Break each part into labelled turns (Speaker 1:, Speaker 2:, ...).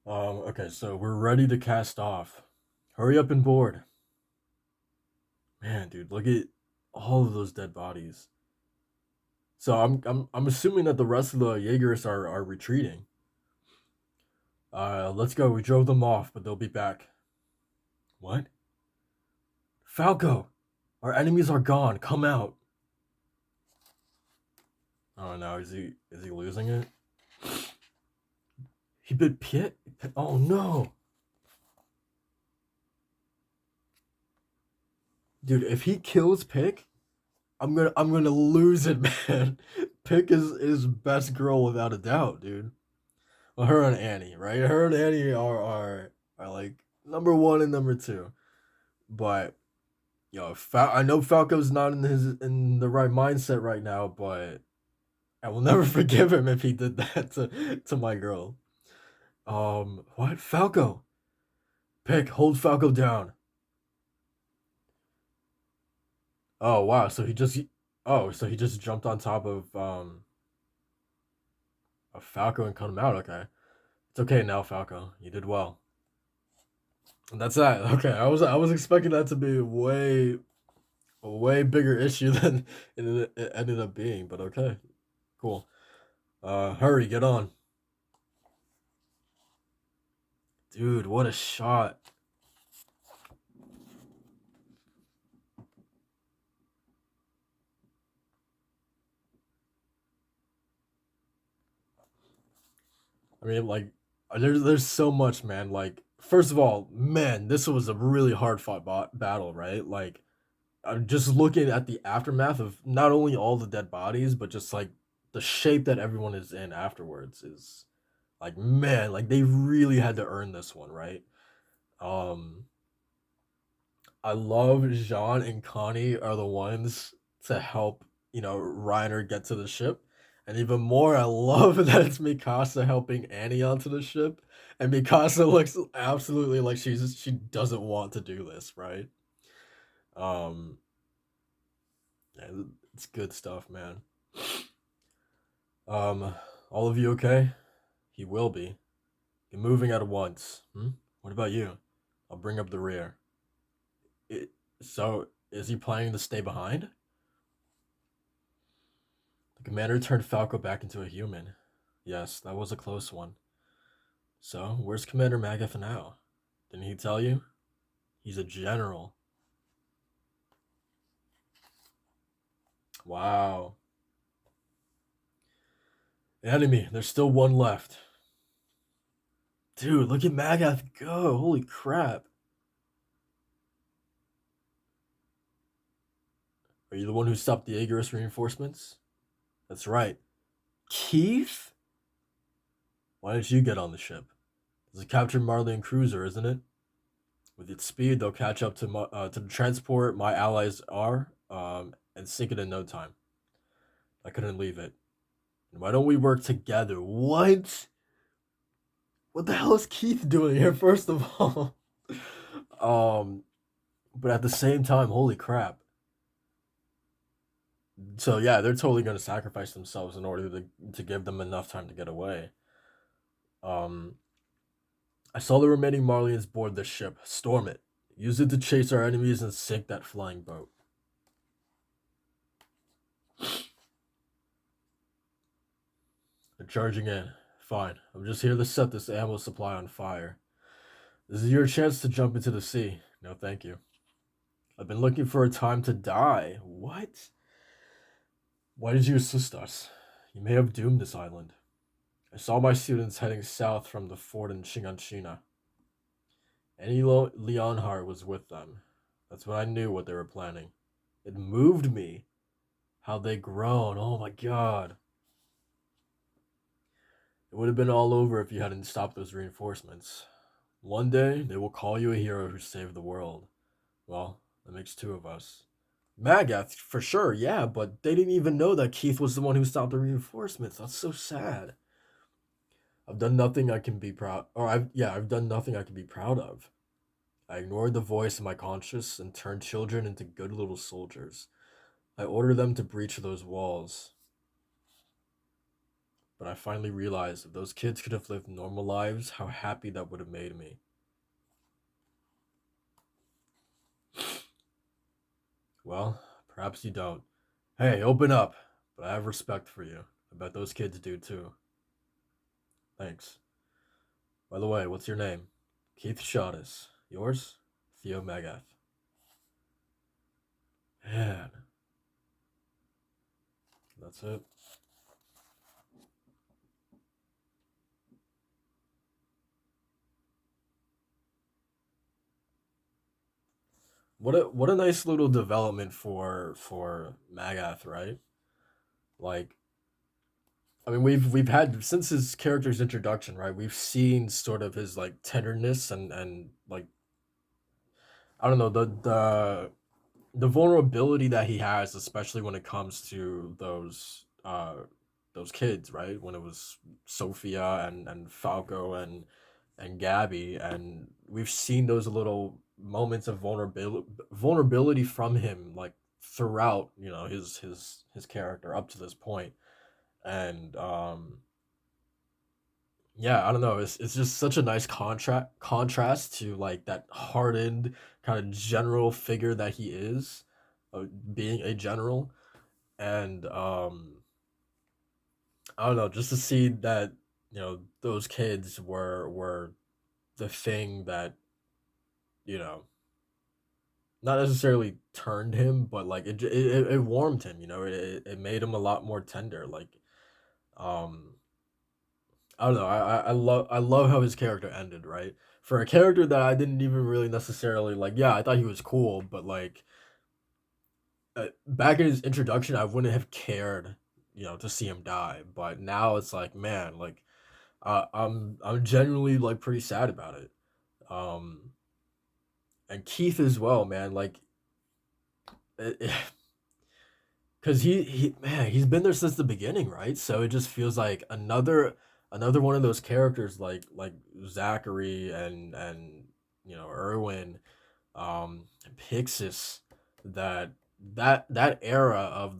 Speaker 1: Okay, so we're ready to cast off. Hurry up and board. Man, dude, look at all of those dead bodies. So I'm assuming that the rest of the Jaegers are retreating. Let's go. We drove them off, but they'll be back. What? Falco! Our enemies are gone. Come out. Oh no, is he losing it? He bit Pit? Oh no. Dude, if he kills Pick, I'm gonna lose it, man. Pick is best girl without a doubt, dude. Well, her and Annie, right? Her and Annie are like number one and number two. But I know Falco's not in the right mindset right now, but I will never forgive him if he did that to my girl. What Falco? Pick, hold Falco down. Oh wow, so he just jumped on top of Falco and cut him out. Okay, it's okay now, Falco. You did well. And that's that. Okay, I was expecting that to be a way bigger issue than it ended up being, but okay, cool. Hurry, get on, dude. What a shot! I mean, like, there's so much, man. Like, first of all, man, this was a really hard fought battle, right? Like, I'm just looking at the aftermath of not only all the dead bodies, but just like the shape that everyone is in afterwards is like, man, like they really had to earn this one, right? Um, I love Jean and Connie are the ones to help, Reiner get to the ship. And even more, I love that it's Mikasa helping Annie onto the ship. And Mikasa looks absolutely like she doesn't want to do this, right? Um, yeah, it's good stuff, man. Um, all of you okay? He will be. Get moving at once. Hmm? What about you? I'll bring up the rear. It, so, is he planning to stay behind? The commander turned Falco back into a human. Yes, that was a close one. So, where's Commander Magath now? Didn't he tell you? He's a general. Wow. Enemy, there's still one left. Dude, look at Magath go. Holy crap. Are you the one who stopped the Aegis reinforcements? That's right. Keith? Why didn't you get on the ship? It's a captured Marlian cruiser, isn't it? With its speed, they'll catch up to the transport my allies are, and sink it in no time. I couldn't leave it. And why don't we work together? What? What the hell is Keith doing here? First of all, um, but at the same time, holy crap! So yeah, they're totally gonna sacrifice themselves in order to give them enough time to get away. Um, I saw the remaining Marlians board the ship, storm it, use it to chase our enemies, and sink that flying boat. They're charging in. Fine. I'm just here to set this ammo supply on fire. This is your chance to jump into the sea. No, thank you. I've been looking for a time to die. What? Why did you assist us? You may have doomed this island. I saw my students heading south from the fort in Shiganshina. Leonhardt was with them. That's when I knew what they were planning. It moved me. How they grown. Oh my god. It would have been all over if you hadn't stopped those reinforcements. One day, they will call you a hero who saved the world. Well, that makes two of us. Magath, for sure, yeah, but they didn't even know that Keith was the one who stopped the reinforcements. That's so sad. I've done nothing I can be proud I've done nothing I can be proud of. I ignored the voice of my conscience and turned children into good little soldiers. I ordered them to breach those walls. but I finally realized if those kids could have lived normal lives, how happy that would have made me. Well, perhaps you don't. Hey, open up. But I have respect for you. I bet those kids do too. Thanks. By the way, what's your name? Keith Shawtis. Yours? Theo Magath. Man, that's it. What a nice little development for Magath, right? Like, I mean, we've had since his character's introduction, right? We've seen sort of his like tenderness and like I don't know the vulnerability that he has, especially when it comes to those kids, right? When it was Sophia and Falco and Gabby, and we've seen those little moments of vulnerability from him, like throughout, his character up to this point, and yeah, I don't know. It's just such a nice contrast to like that hardened kind of general figure that he is, being a general, and I don't know, just to see that those kids were the thing that you know not necessarily turned him, but like it warmed him. It made him a lot more tender. Like um I don't know. I love how his character ended, right? For a character that I didn't even really necessarily like. Yeah, I thought he was cool, but like back in his introduction, I wouldn't have cared, to see him die. But now it's like, man, like I'm genuinely like pretty sad about it. Um, and Keith as well, man. Like, because he man, he's been there since the beginning, right? So it just feels like another one of those characters, like Zachary and Erwin, and Pixis, that that era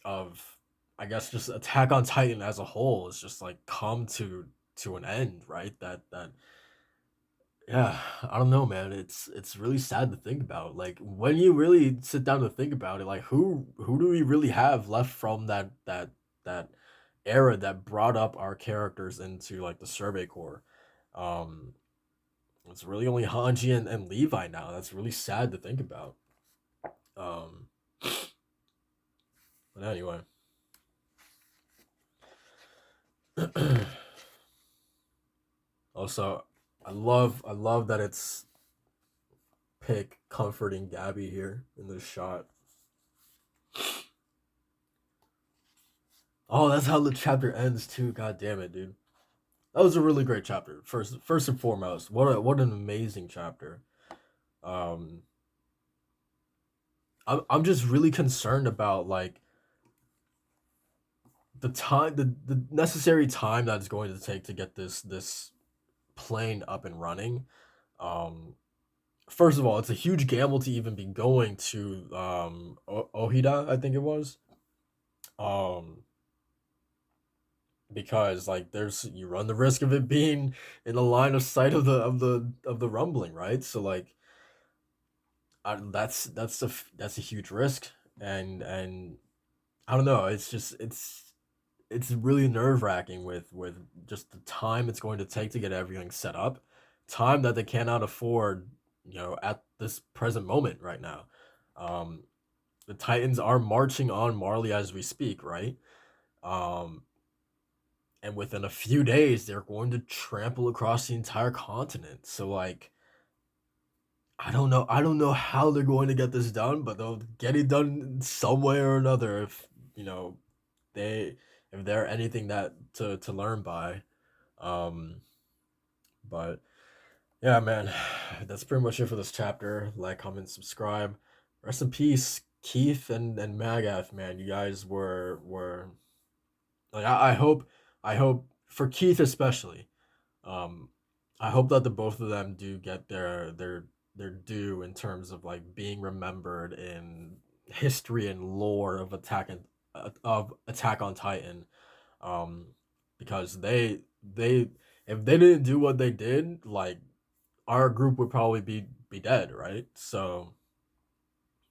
Speaker 1: of I guess just Attack on Titan as a whole is just like come to an end, right? That yeah, I don't know, man. It's really sad to think about. Like when you really sit down to think about it, like who do we really have left from that era that brought up our characters into like the Survey Corps? Um, it's really only Hanji and Levi now. That's really sad to think about. Um, but anyway, also I love that it's Pick comforting Gabby here in this shot. Oh, that's how the chapter ends too. God damn it, dude. That was a really great chapter. First and foremost, what an amazing chapter. Um, I'm just really concerned about like the necessary time that it's going to take to get this plane up and running. Um, First of all, it's a huge gamble to even be going to Ohida, I think it was. Um, because like there's you run the risk of it being in the line of sight of the rumbling, right? So like that's a huge risk, and I don't know. It's just it's really nerve wracking with just the time it's going to take to get everything set up, time that they cannot afford, at this present moment right now. Um, the Titans are marching on Marley as we speak, right? Um, and within a few days, they're going to trample across the entire continent. So like I don't know how they're going to get this done, but they'll get it done some way or another if you know they if they're anything that to learn by. Um, but yeah, man, that's pretty much it for this chapter. Like, comment, subscribe. Rest in peace, Keith and Magath, man. You guys were like I hope for Keith especially. Um, I hope that the both of them do get their due in terms of like being remembered in history and lore of of Attack on Titan, um, because they if they didn't do what they did, like our group would probably be dead, right? So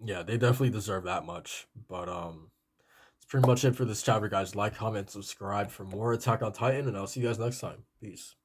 Speaker 1: yeah, they definitely deserve that much. But that's pretty much it for this chapter, guys. Like, comment, subscribe for more Attack on Titan, and I'll see you guys next time. Peace.